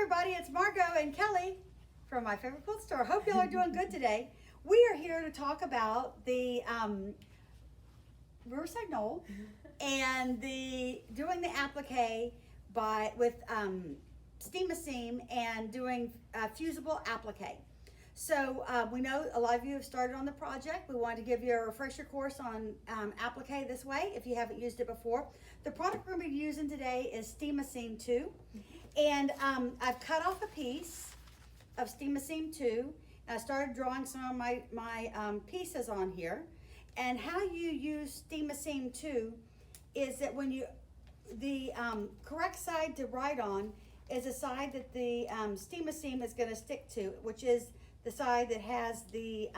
everybody, it's Margo and Kelly from My Favorite Quilt Store. Hope y'all are doing good today. We are here to talk about the Riverside Knoll and doing the applique with steam seam and doing Fusible Applique. So we know a lot of you have started on the project. We wanted to give you a refresher course on applique this way if you haven't used it before. The product we're going to be using today is Steam Seam 2. And I've cut off a piece of Steam Seam 2. And I started drawing some of my pieces on here. And how you use Steam Seam 2 is that when the correct side to write on is the side that the Steam Seam is going to stick to, which is the side that has the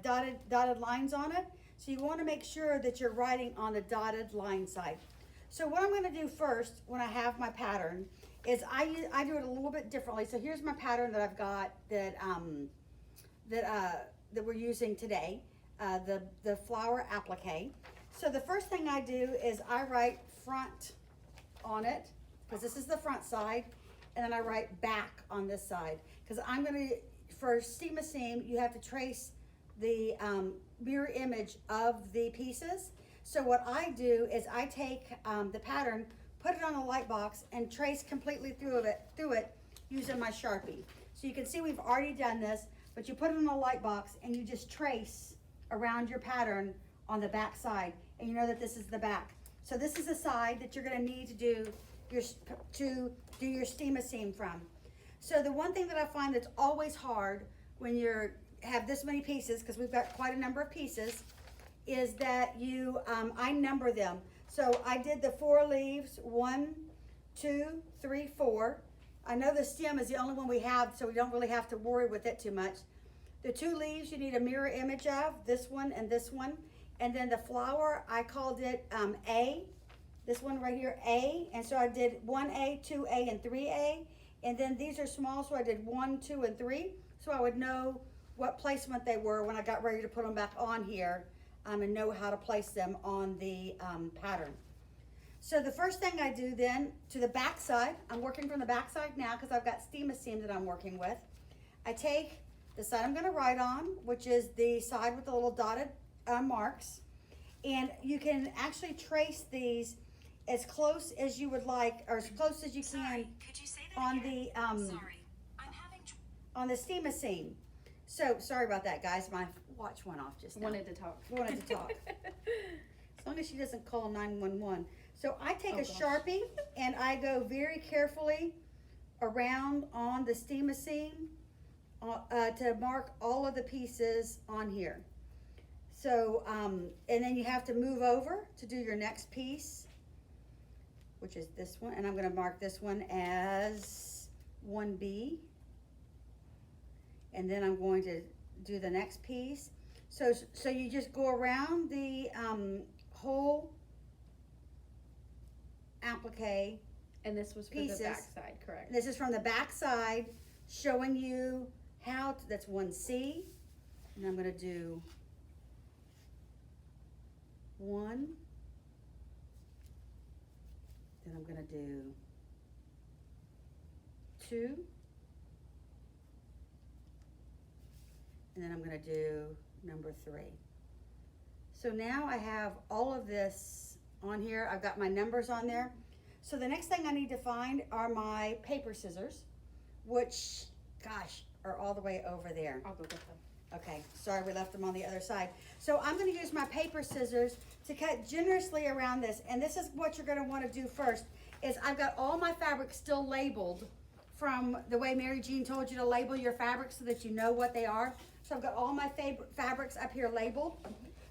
dotted lines on it. So you want to make sure that you're writing on the dotted line side. So what I'm going to do first when I have my pattern is I do it a little bit differently. So here's my pattern that I've got that we're using today, the flower applique. So the first thing I do is I write front on it because this is the front side, and then I write back on this side because I'm going to, for Steam Seam, you have to trace the mirror image of the pieces. So what I do is I take the pattern, put it on a light box, and trace completely through it using my Sharpie. So you can see we've already done this, but you put it in a light box and you just trace around your pattern on the back side, and you know that this is the back. So this is the side that you're going to need to do your Steam Seam from. So the one thing that I find that's always hard when you have this many pieces, because we've got quite a number of pieces, is that I number them. So I did the 4 leaves, 1, 2, 3, 4. I know the stem is the only one we have, so we don't really have to worry with it too much. The 2 leaves you need a mirror image of, this one and this one. And then the flower, I called it A. This one right here, A. And so I did 1A, 2A, and 3A. And then these are small, so I did 1, 2, and 3. So I would know what placement they were when I got ready to put them back on here, and know how to place them on the pattern. So the first thing I do then, to the back side, I'm working from the back side now because I've got Steam Seam that I'm working with. I take the side I'm going to write on, which is the side with the little dotted marks, and you can actually trace these as close as you would like, or as close as you can. Could you say that on again? the on the Steam Seam. So sorry about that, guys. My watch went off just now. Wanted to talk. As long as she doesn't call 911. So I take a gosh. Sharpie and I go very carefully around on the Steam Seam to mark all of the pieces on here. So and then you have to move over to do your next piece, which is this one, and I'm going to mark this one as 1B. And then I'm going to do the next piece. So you just go around the whole applique. And this was for pieces. the back side, correct? This is from the back side, showing you how to, that's 1C. And I'm going to do 1. Then I'm going to do 2. And then I'm going to do number 3. So now I have all of this on here. I've got my numbers on there. So the next thing I need to find are my paper scissors, which, gosh, are all the way over there. I'll go get them. Okay, sorry, we left them on the other side. So I'm going to use my paper scissors to cut generously around this. And this is what you're going to want to do first, is I've got all my fabrics still labeled from the way Mary Jean told you to label your fabrics so that you know what they are. So I've got all my fabrics up here labeled.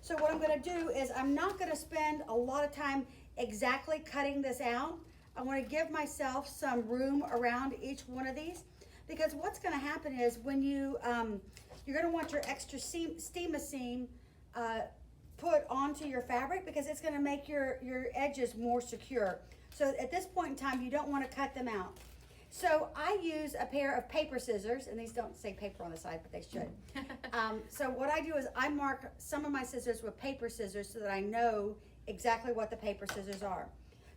So what I'm going to do is I'm not going to spend a lot of time exactly cutting this out. I want to give myself some room around each one of these, because what's going to happen is when you're going to want your extra Steam Seam put onto your fabric, because it's going to make your edges more secure. So at this point in time, you don't want to cut them out. So I use a pair of paper scissors, and these don't say paper on the side, but they should. So what I do is I mark some of my scissors with paper scissors so that I know exactly what the paper scissors are.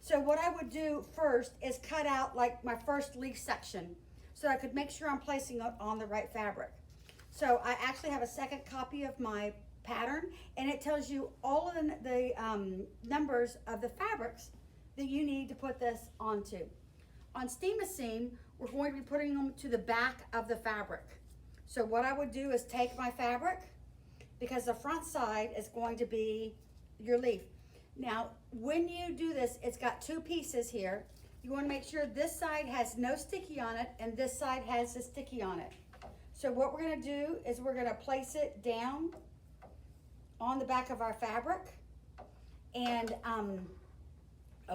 So what I would do first is cut out like my first leaf section so I could make sure I'm placing it on the right fabric. So I actually have a second copy of my pattern, and it tells you all of the numbers of the fabrics that you need to put this onto. On Steam a Seam, we're going to be putting them to the back of the fabric. So what I would do is take my fabric, because the front side is going to be your leaf. Now, when you do this, it's got two pieces here. You want to make sure this side has no sticky on it and this side has the sticky on it. So what we're going to do is we're going to place it down on the back of our fabric, and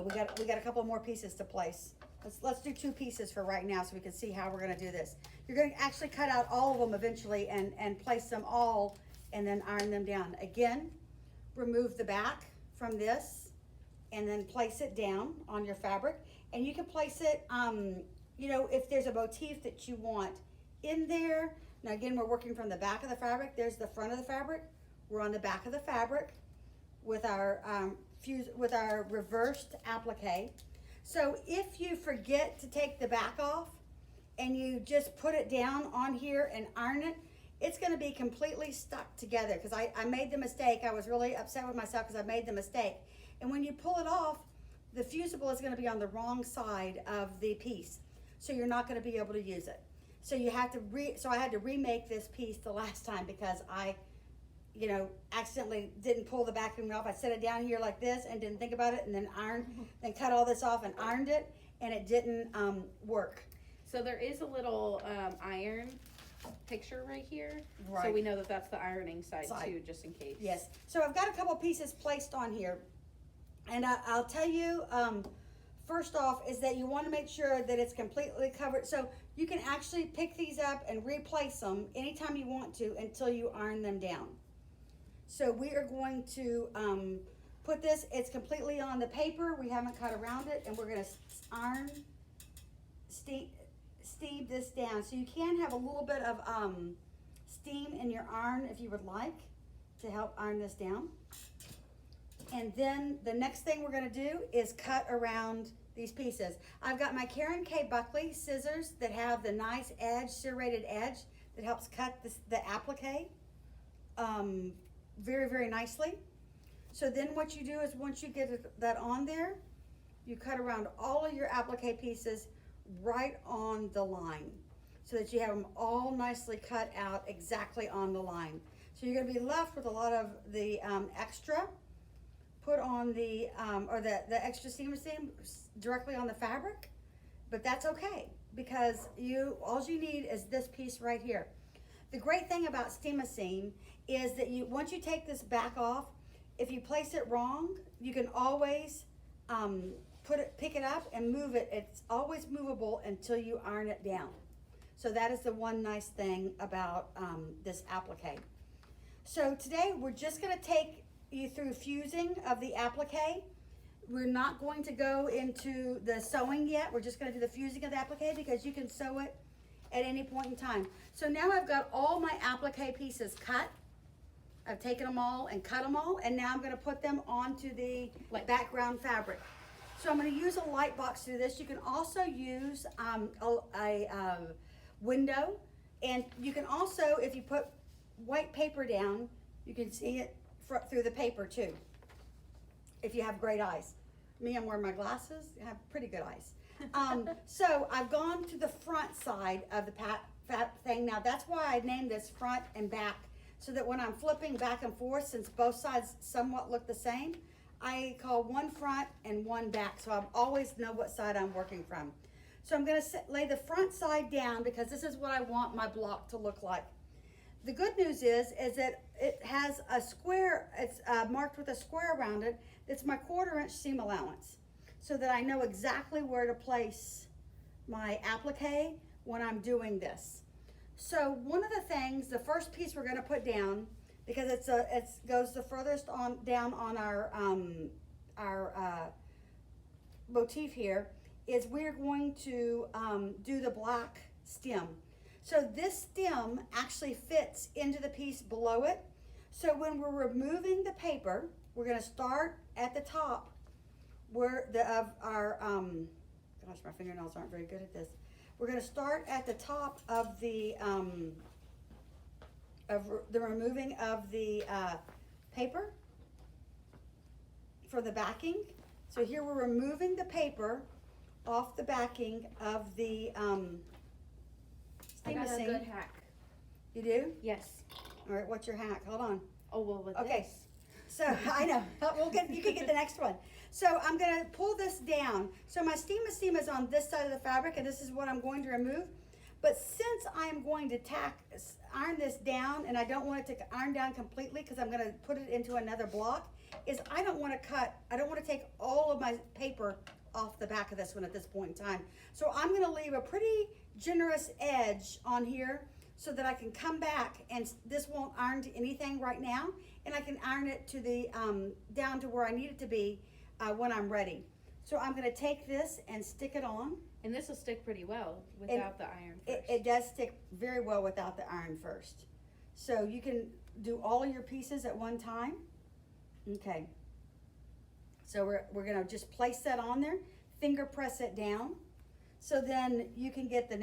we got a couple more pieces to place. Let's do two pieces for right now so we can see how we're going to do this. You're going to actually cut out all of them eventually and place them all and then iron them down. Again, remove the back from this and then place it down on your fabric. And you can place it, you know, if there's a motif that you want in there. Now again, we're working from the back of the fabric. There's the front of the fabric. We're on the back of the fabric with our reversed applique. So if you forget to take the back off and you just put it down on here and iron it, it's going to be completely stuck together, because I made the mistake. I was really upset with myself because I made the mistake. And when you pull it off, the fusible is going to be on the wrong side of the piece, so you're not going to be able to use it. So you have to I had to remake this piece the last time because I, you know, accidentally didn't pull the backing off. I set it down here like this and didn't think about it, and then then cut all this off and ironed it, and it didn't work. So there is a little iron picture right here. Right. So we know that that's the ironing side too, just in case. Yes. So I've got a couple pieces placed on here, and I'll tell you, first off, is that you want to make sure that it's completely covered. So you can actually pick these up and replace them anytime you want to until you iron them down. So we are going to put this, it's completely on the paper. We haven't cut around it, and we're going to iron, steam this down. So you can have a little bit of steam in your iron if you would like to help iron this down. And then the next thing we're going to do is cut around these pieces. I've got my Karen K. Buckley scissors that have the nice edge, serrated edge that helps cut the applique very, very nicely. So then what you do is once you get that on there, you cut around all of your applique pieces right on the line so that you have them all nicely cut out exactly on the line. So you're going to be left with a lot of the extra put on the extra seam directly on the fabric, but that's okay because all you need is this piece right here. The great thing about Steam a Seam is that once you take this back off, if you place it wrong, you can always pick it up and move it. It's always movable until you iron it down. So that is the one nice thing about this applique. So today we're just going to take you through fusing of the applique. We're not going to go into the sewing yet. We're just going to do the fusing of the applique because you can sew it at any point in time. So now I've got all my applique pieces cut. I've taken them all and cut them all, and now I'm going to put them onto the background fabric. So I'm going to use a light box to do this. You can also use a window, and you can also, if you put white paper down, you can see it through the paper too, if you have great eyes. Me, I'm wearing my glasses. I have pretty good eyes. So I've gone to the front side of the thing. Now that's why I named this front and back, so that when I'm flipping back and forth, since both sides somewhat look the same, I call one front and one back, so I always know what side I'm working from. So I'm going to lay the front side down because this is what I want my block to look like. The good news is that it has a square, it's marked with a square around it. It's my 1/4 inch seam allowance, so that I know exactly where to place my applique when I'm doing this. So one of the things, the first piece we're going to put down, because it goes the furthest down on our motif here, is we're going to do the black stem. So this stem actually fits into the piece below it. So when we're removing the paper, we're going to start at the top of our, gosh, my fingernails aren't very good at this. We're gonna start at the top of the removing of the paper for the backing. So here we're removing the paper off the backing of the I steam got a machine. good hack. You do? Yes. All right, what's your hack? Hold on. Oh, well, with Okay. this. So I know, you can get the next one. So I'm gonna pull this down. So my steam is on this side of the fabric, and this is what I'm going to remove. But since I'm going to iron this down, and I don't want it to iron down completely because I'm gonna put it into another block, I don't want to take all of my paper off the back of this one at this point in time. So I'm gonna leave a pretty generous edge on here so that I can come back, and this won't iron to anything right now, and I can iron it to the down to where I need it to be when I'm ready. So I'm gonna take this and stick it on. And this will stick pretty well without the iron first. It does stick very well without the iron first. So you can do all of your pieces at one time. Okay. So we're gonna just place that on there, finger press it down. So then you can get the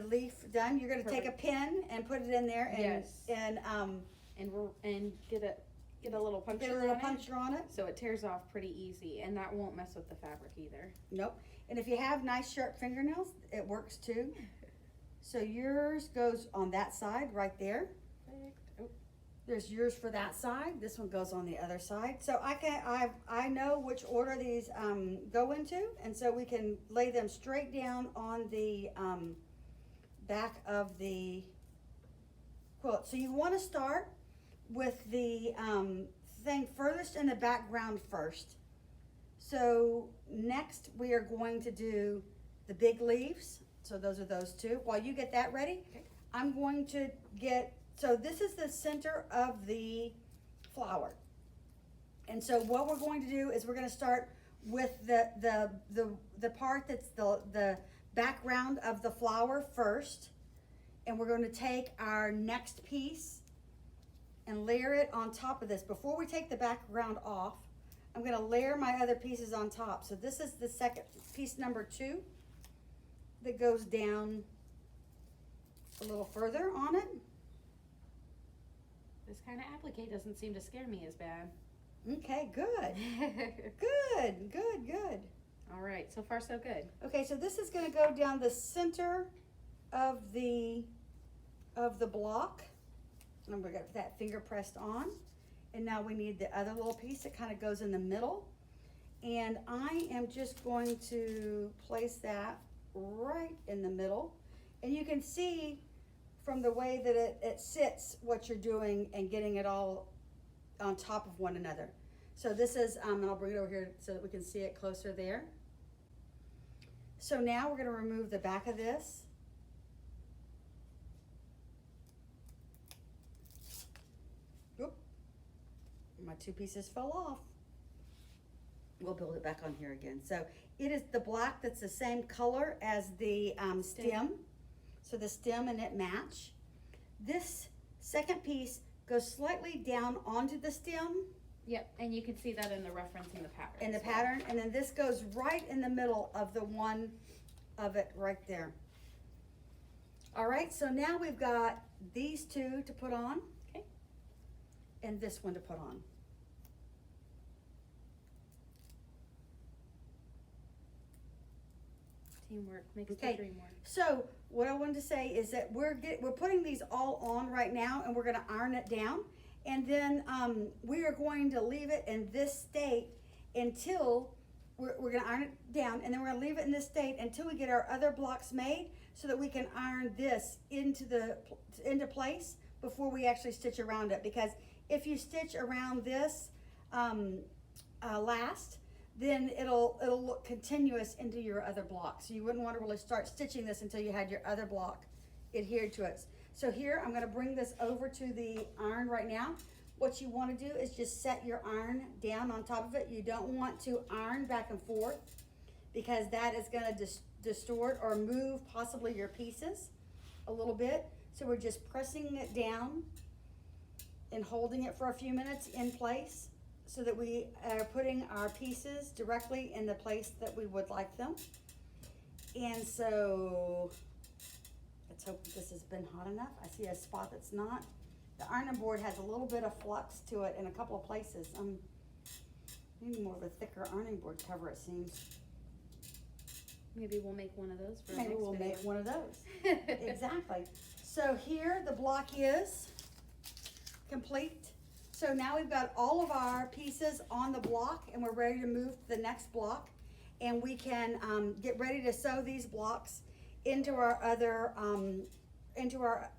leaf done. You're gonna take a pin and put it in there and and get a little puncture. get a little on it, puncture on it. so it tears off pretty easy, and that won't mess with the fabric either. Nope. And if you have nice sharp fingernails, it works too. So yours goes on that side right there. Oh, There's yours for that side. This one goes on the other side. So I know which order these go into, and so we can lay them straight down on the back of the quilt. So you want to start with the thing furthest in the background first. So next we are going to do the big leaves. So those are those two. While you get that ready, Okay. I'm going to so this is the center of the flower. And so what we're going to do is we're going to start with the part that's the background of the flower first. And we're going to take our next piece and layer it on top of this. Before we take the background off, I'm going to layer my other pieces on top. So this is the second piece, number 2, that goes down a little further on it. this kind of applique doesn't seem to scare me as bad. Okay, good. Good. All right, so far so good. Okay, so this is going to go down the center of the block. And we're got that finger pressed on. And now we need the other little piece that kind of goes in the middle. And I am just going to place that right in the middle. And you can see from the way that it sits what you're doing and getting it all on top of one another. So this is, and I'll bring it over here so that we can see it closer there. So now we're going to remove the back of this. Oop. My 2 pieces fell off. We'll build it back on here again. So it is the black that's the same color as the stem. So the stem and it match. This second piece goes slightly down onto the stem. Yep, and you can see that in the reference in the pattern. In the pattern, and then this goes right in the middle of the one of it right there. All right, so now we've got these 2 to put on. Okay. And this one to put on. Teamwork makes the Okay. dream work. So what I wanted to say is that we're putting these all on right now, and we're going to iron it down, and then we are going to leave it in this state until we're going to iron it down, and then we're going to leave it in this state until we get our other blocks made, so that we can iron this into place before we actually stitch around it. Because if you stitch around this last, then it'll look continuous into your other block. So you wouldn't want to really start stitching this until you had your other block adhered to it. So here, I'm gonna bring this over to the iron right now. What you wanna do is just set your iron down on top of it. You don't want to iron back and forth because that is gonna distort or move possibly your pieces a little bit. So we're just pressing it down and holding it for a few minutes in place. so that we are putting our pieces directly in the place that we would like them. And so, let's hope this has been hot enough. I see a spot that's not. The ironing board has a little bit of flux to it in a couple of places. Maybe more of a thicker ironing board cover, it seems. Maybe we'll make one of those for Maybe next we'll video. make one of those. Exactly. So here the block is complete. So now we've got all of our pieces on the block and we're ready to move to the next block. And we can get ready to sew these blocks into our other, into our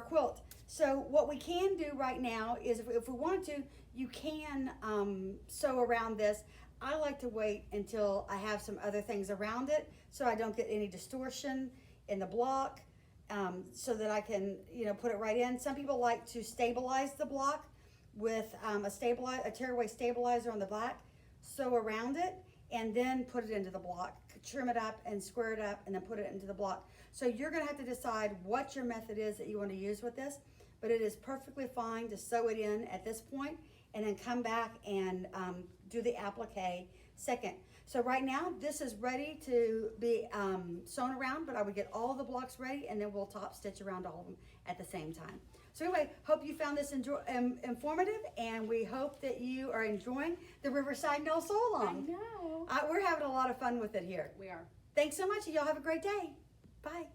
quilt. So what we can do right now is if we want to, you can sew around this. I like to wait until I have some other things around it so I don't get any distortion in the block, so that I can, you know, put it right in. Some people like to stabilize the block with a tearaway stabilizer on the back, sew around it, and then put it into the block, trim it up and square it up and then put it into the block. So you're gonna have to decide what your method is that you want to use with this, but it is perfectly fine to sew it in at this point and then come back and do the applique second. So right now, this is ready to be sewn around, but I would get all the blocks ready and then we'll top stitch around all of them at the same time. So anyway, hope you found this informative, and we hope that you are enjoying the Riverside Knoll Sew Along. I know. We're having a lot of fun with it here. We are. Thanks so much, and y'all have a great day. Bye.